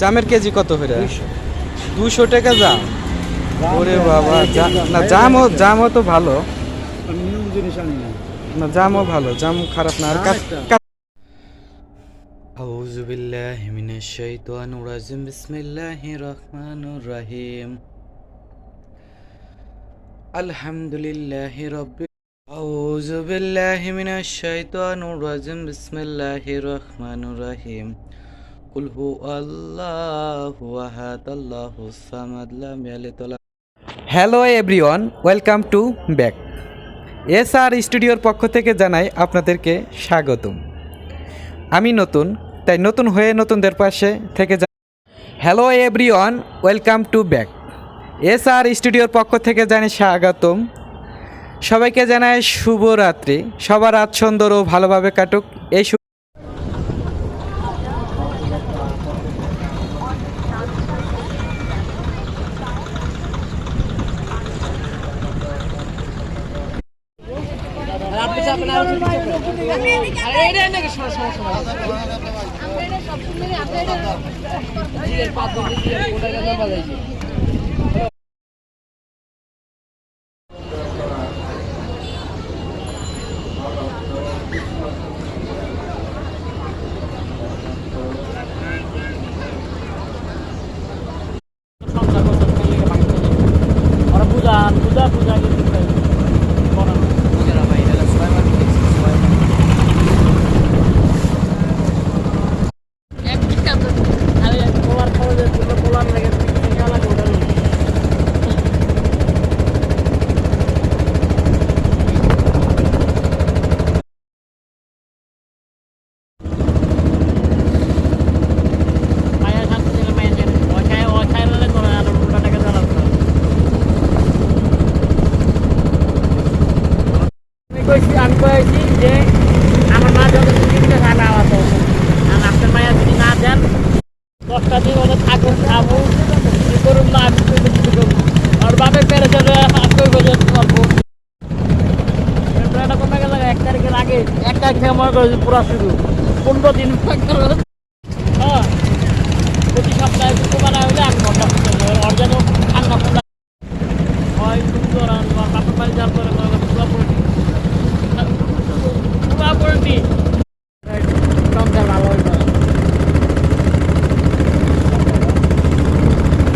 জামের কেজি কত করে? 200 টাকা জাম। ওরে বাবা, না জামও তো ভালো। না জামও ভালো, জাম খারাপ না। আর আউযু বিল্লাহি মিনাশ শাইতানির রাজিম, বিসমিল্লাহির রহমানির রহিম, আলহামদুলিল্লাহি রাব্বিল আউযু বিল্লাহি মিনাশ শাইতানির রাজিম, বিসমিল্লাহির রহমানির রহিম, কুল হুয়াল্লাহু আহাদ, আল্লাহুস সামাদ, লাম ইয়ালিদ ওয়া লাম। Hello everyone, welcome to back. SR স্টুডিওর পক্ষ থেকে জানাই আপনাদেরকে স্বাগতম। আমি নতুন, তাই নতুন হয়ে নতুনদের পাশে থেকে hello everyone, welcome to back. SR স্টুডিওর পক্ষ থেকে জানাই স্বাগতম। সবাইকে জানাই শুভরাত্রি। সবার রাত সুন্দর ও ভালোভাবে কাটুক। এই আমি কয়েছি যে আমার মা যত দিনটা খাবে আওয়াজ হবে আর আপনার মায়া যদি না দেন 10টা দিন ওদের থাকুন খাবো কি করুন না আমি কিছু করবো আর বাপের পেরে চলে আপনি করবো এটা কমে গেল 1 তারিখের আগে 1 তারিখ থেকে মনে করেছি পুরা শুরু 15 দিন হ্যাঁ প্রতি সপ্তাহে শুক্রবার হলে